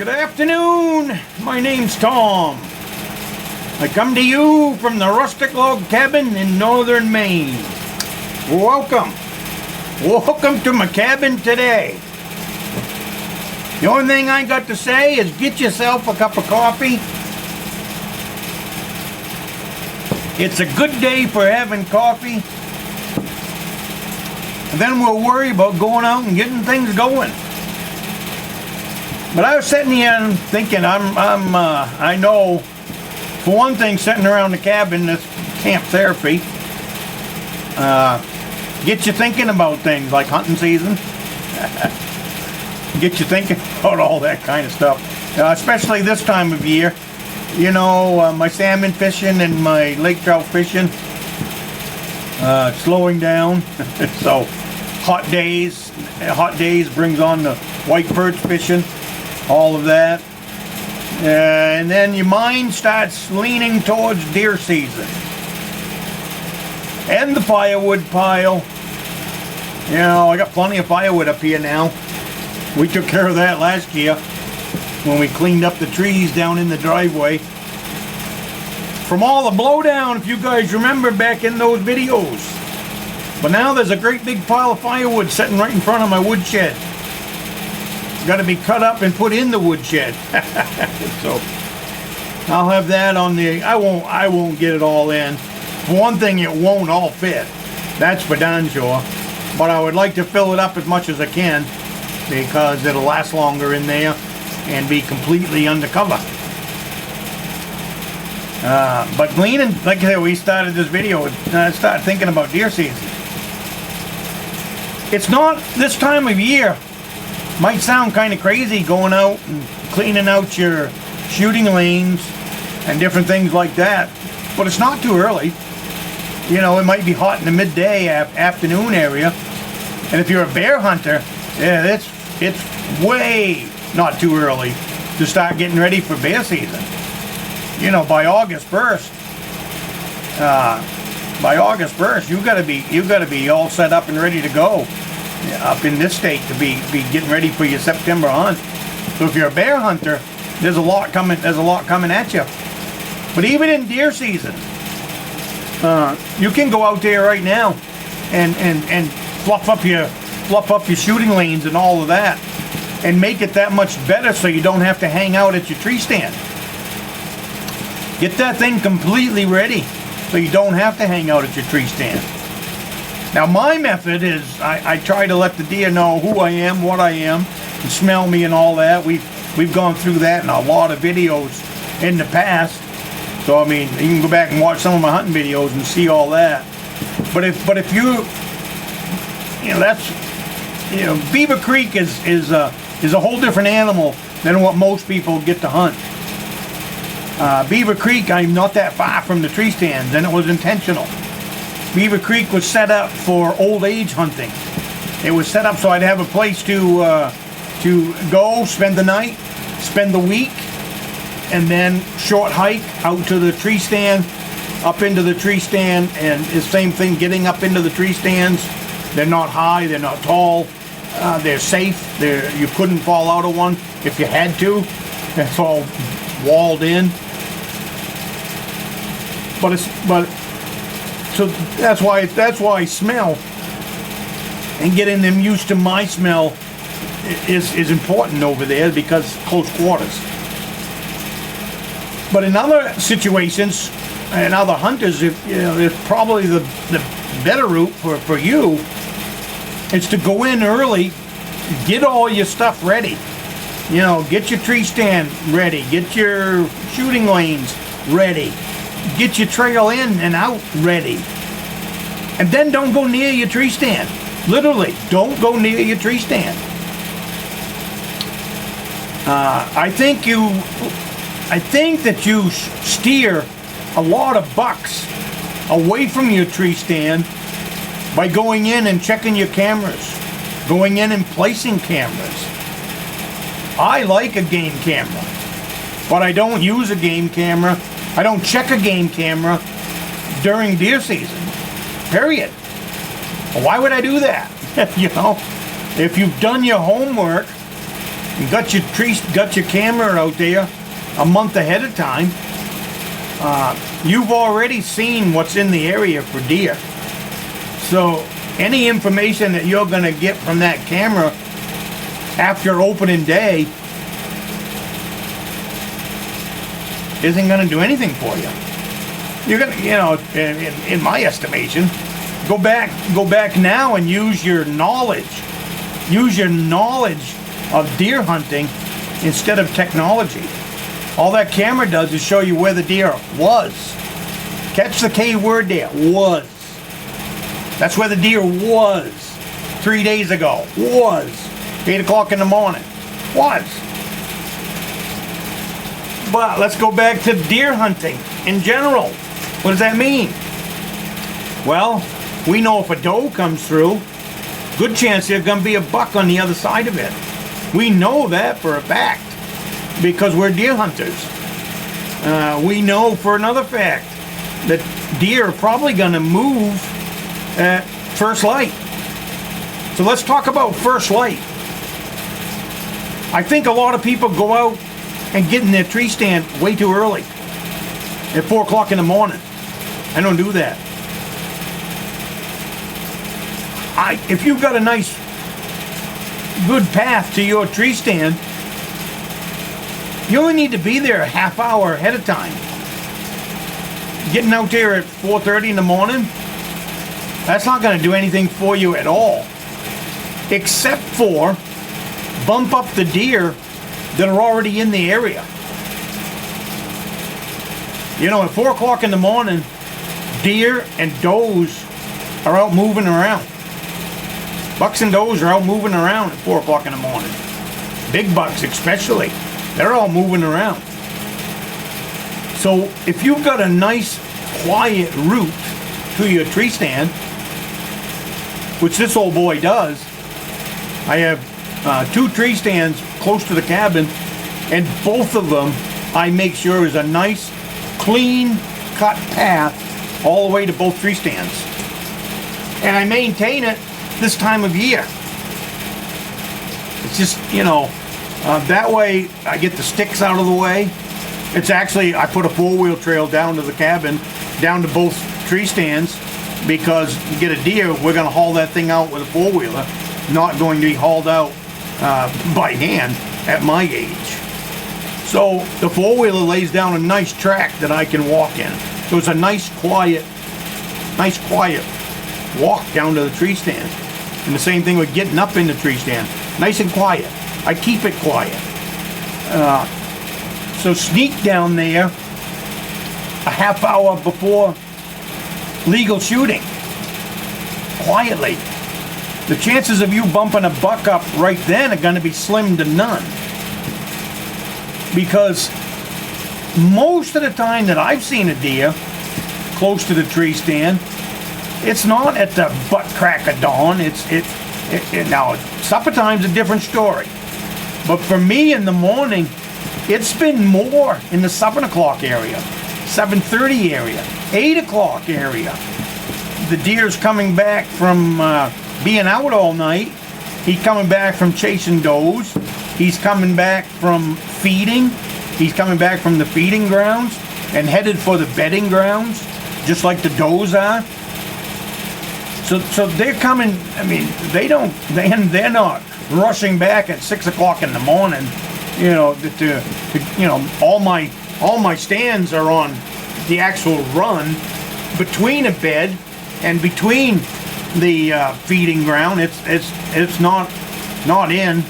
Good afternoon, my name's Tom. I come to you from the Rustic log cabin in Northern Maine. Welcome to my cabin today. The only thing I got to say is get yourself a cup of coffee. It's a good day for having coffee. And then we'll worry about going out and getting things going. But I was sitting here and thinking, I know, for one thing, sitting around the cabin, this camp therapy, get you thinking about things like hunting season. Get you thinking about all that kind of stuff, especially this time of year. You know, my salmon fishing and my lake trout fishing slowing down. So hot days brings on the white perch fishing, all of that, and then your mind starts leaning towards deer season and the firewood pile. You know, I got plenty of firewood up here now. We took care of that last year when we cleaned up the trees down in the driveway from all the blowdown, if you guys remember back in those videos. But now there's a great big pile of firewood sitting right in front of my woodshed. It's got to be cut up and put in the woodshed. So I'll have that on the. I won't get it all in. For one thing, it won't all fit. That's for darn sure. But I would like to fill it up as much as I can, because it'll last longer in there and be completely undercover. But gleaning, like I said, we started this video, started thinking about deer season. It's not this time of year. Might sound kind of crazy going out and cleaning out your shooting lanes and different things like that, but it's not too early. You know, it might be hot in the midday, afternoon area, and if you're a bear hunter, yeah, it's way not too early to start getting ready for bear season. You know, by August 1st, you gotta be all set up and ready to go up in this state to be getting ready for your September hunt. So if you're a bear hunter, there's a lot coming at you. But even in deer season, you can go out there right now and fluff up your shooting lanes and all of that, and make it that much better so you don't have to hang out at your tree stand. Get that thing completely ready so you don't have to hang out at your tree stand. Now my method is I try to let the deer know who I am, what I am, and smell me and all that. We've gone through that in a lot of videos in the past. So I mean, you can go back and watch some of my hunting videos and see all that. But if you know, that's, you know, Beaver Creek is a whole different animal than what most people get to hunt. Beaver Creek, I'm not that far from the tree stands, and it was intentional. Beaver Creek was set up for old age hunting. It was set up so I'd have a place to go, spend the night, spend the week, and then short hike out to the tree stand, up into the tree stand, and the same thing, getting up into the tree stands. They're not high, they're not tall, they're safe. You couldn't fall out of one if you had to. It's all walled in. So that's why smell and getting them used to my smell is important over there, because close quarters. But in other situations and other hunters, it's probably the better route for you is to go in early, get all your stuff ready. You know, get your tree stand ready, get your shooting lanes ready, get your trail in and out ready. And then don't go near your tree stand. Literally, don't go near your tree stand. I think that you steer a lot of bucks away from your tree stand by going in and checking your cameras, going in and placing cameras. I like a game camera, but I don't use a game camera. I don't check a game camera during deer season, period. Why would I do that? You know, if you've done your homework You got your camera out there a month ahead of time. You've already seen what's in the area for deer. So any information that you're going to get from that camera after opening day isn't going to do anything for you. You're going to, you know, in my estimation, go back now and use your knowledge. Use your knowledge of deer hunting instead of technology. All that camera does is show you where the deer was. Catch the K word there, was. That's where the deer was 3 days ago. Was. 8 o'clock in the morning. Was. But let's go back to deer hunting in general. What does that mean? Well, we know if a doe comes through, good chance there's going to be a buck on the other side of it. We know that for a fact because we're deer hunters. We know for another fact that deer are probably going to move at first light. So let's talk about first light. I think a lot of people go out and get in their tree stand way too early at 4 o'clock in the morning. I don't do that. If you've got a nice, good path to your tree stand, you only need to be there a half hour ahead of time. Getting out there at 4:30 in the morning, that's not going to do anything for you at all, except for bump up the deer that are already in the area. You know, at 4 o'clock in the morning, deer and does are out moving around. Bucks and does are out moving around at 4 o'clock in the morning. Big bucks especially. They're all moving around. So if you've got a nice quiet route to your tree stand, which this old boy does, I have 2 tree stands close to the cabin, and both of them I make sure is a nice, clean cut path all the way to both tree stands. And I maintain it this time of year. It's just, you know, that way I get the sticks out of the way. It's actually, I put a 4-wheel trail down to the cabin, down to both tree stands, because you get a deer, we're going to haul that thing out with a 4-wheeler, not going to be hauled out by hand at my age. So the 4-wheeler lays down a nice track that I can walk in. So it's a nice quiet walk down to the tree stand. And the same thing with getting up in the tree stand. Nice and quiet. I keep it quiet. So sneak down there a half hour before legal shooting. Quietly. The chances of you bumping a buck up right then are going to be slim to none. Because most of the time that I've seen a deer close to the tree stand, it's not at the butt crack of dawn. Now, supper time's a different story. But for me in the morning, it's been more in the 7 o'clock area, 7:30 area, 8 o'clock area. The deer's coming back from being out all night. He's coming back from chasing does. He's coming back from feeding. He's coming back from the feeding grounds and headed for the bedding grounds, just like the does are. So they're coming. I mean, they're not rushing back at 6 o'clock in the morning. You know, all my stands are on the actual run between a bed and between the feeding ground. It's not in.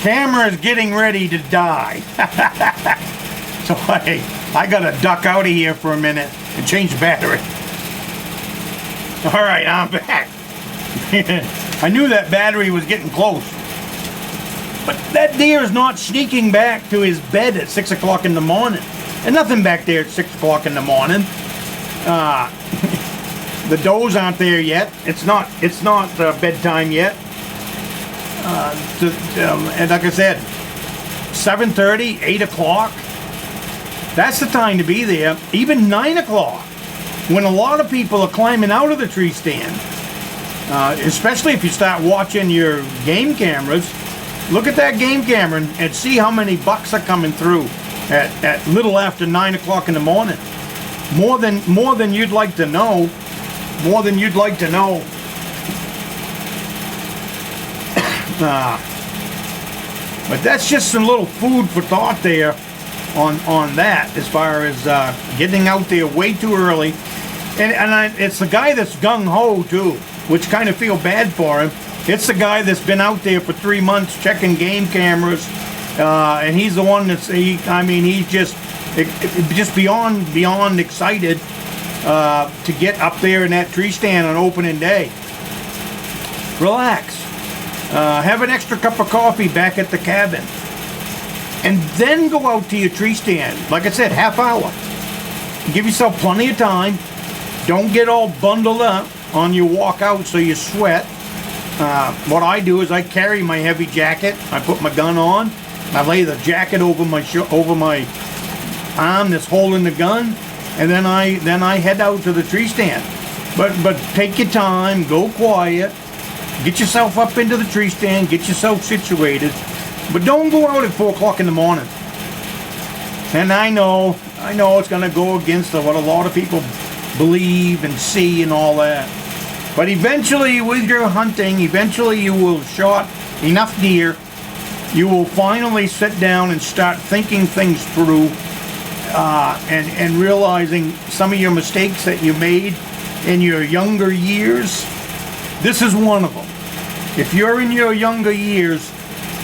Camera's getting ready to die. So I gotta duck out of here for a minute and change the battery. All right, I'm back. I knew that battery was getting close. But that deer is not sneaking back to his bed at 6 o'clock in the morning. There's nothing back there at 6 o'clock in the morning. The does aren't there yet. It's not bedtime yet. And like I said, 7:30, 8 o'clock, that's the time to be there. Even 9 o'clock, when a lot of people are climbing out of the tree stand. especially if you start watching your game cameras. Look at that game camera and see how many bucks are coming through at little after 9 o'clock in the morning. More than you'd like to know. More than you'd like to know. But that's just some little food for thought there on that, as far as getting out there way too early. And it's the guy that's gung-ho too, which kind of feel bad for him. It's the guy that's been out there for 3 months checking game cameras, and he's the one that's he's just beyond excited to get up there in that tree stand on opening day. Relax. Have an extra cup of coffee back at the cabin, and then go out to your tree stand. Like I said, half hour. Give yourself plenty of time. Don't get all bundled up on your walk out so you sweat. What I do is I carry my heavy jacket. I put my gun on. I lay the jacket over my arm that's holding the gun, and then I head out to the tree stand. But take your time. Go quiet. Get yourself up into the tree stand, get yourself situated, but don't go out at 4 o'clock in the morning. And I know it's going to go against what a lot of people believe and see and all that. But eventually, with your hunting, eventually you will shot enough deer, you will finally sit down and start thinking things through, and realizing some of your mistakes that you made in your younger years. This is one of them. If you're in your younger years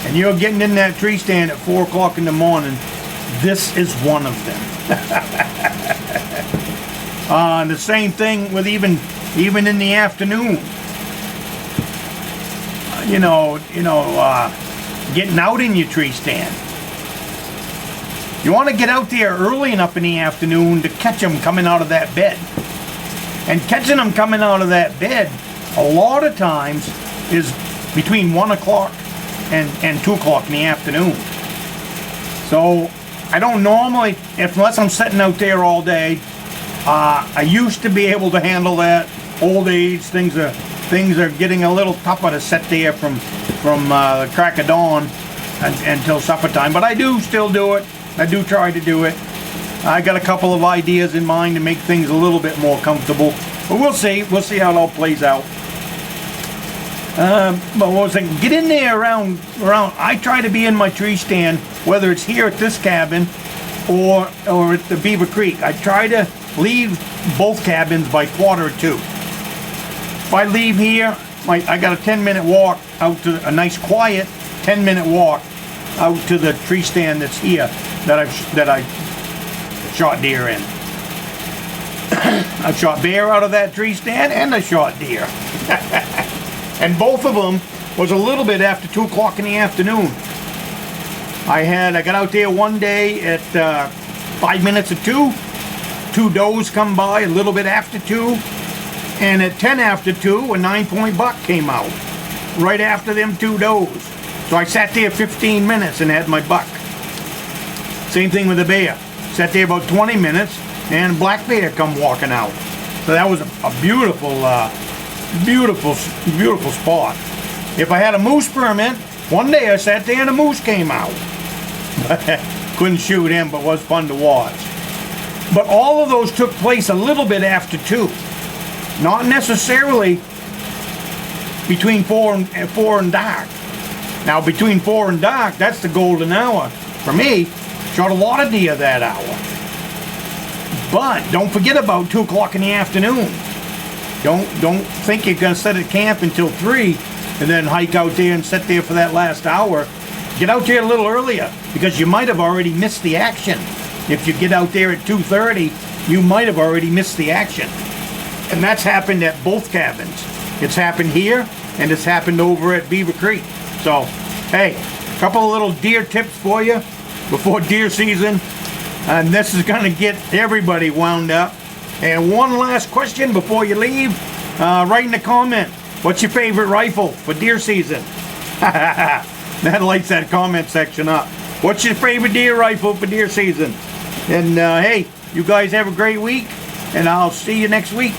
and you're getting in that tree stand at 4 o'clock in the morning, this is one of them. And the same thing with even in the afternoon. Getting out in your tree stand. You want to get out there early enough in the afternoon to catch them coming out of that bed. And catching them coming out of that bed, a lot of times, is between 1 o'clock and 2 o'clock in the afternoon. So I don't normally, unless I'm sitting out there all day, I used to be able to handle that. Old age, things are getting a little tougher to sit there from the crack of dawn until supper time. But I do still do it. I do try to do it. I got a couple of ideas in mind to make things a little bit more comfortable. But we'll see. We'll see how it all plays out. But what was I get in there around? I try to be in my tree stand, whether it's here at this cabin or at the Beaver Creek. I try to leave both cabins by 1:45. If I leave here, I got a 10-minute walk out to a nice quiet 10-minute walk out to the tree stand that's here that I shot deer in. I shot bear out of that tree stand, and I shot deer. And both of them was a little bit after 2 o'clock in the afternoon. I got out there one day at 5 minutes of 2. 2 does come by a little bit after 2. And at 10 after 2, a 9-point buck came out. Right after them 2 does. So I sat there 15 minutes and had my buck. Same thing with the bear. Sat there about 20 minutes and black bear come walking out. So that was a beautiful spot. If I had a moose permit, one day I sat there and a moose came out. Couldn't shoot him, but was fun to watch. But all of those took place a little bit after 2. Not necessarily between 4 and dark. Now between 4 and dark, that's the golden hour. For me, shot a lot of deer that hour. But don't forget about 2 o'clock in the afternoon. Don't think you're going to set at camp until 3 and then hike out there and sit there for that last hour. Get out there a little earlier because you might have already missed the action. If you get out there at 2:30, you might have already missed the action. And that's happened at both cabins. It's happened here and it's happened over at Beaver Creek. So, hey, a couple of little deer tips for you before deer season. And this is going to get everybody wound up. And one last question before you leave. Write in the comment, what's your favorite rifle for deer season? That lights that comment section up. What's your favorite deer rifle for deer season? And hey, you guys have a great week, and I'll see you next week.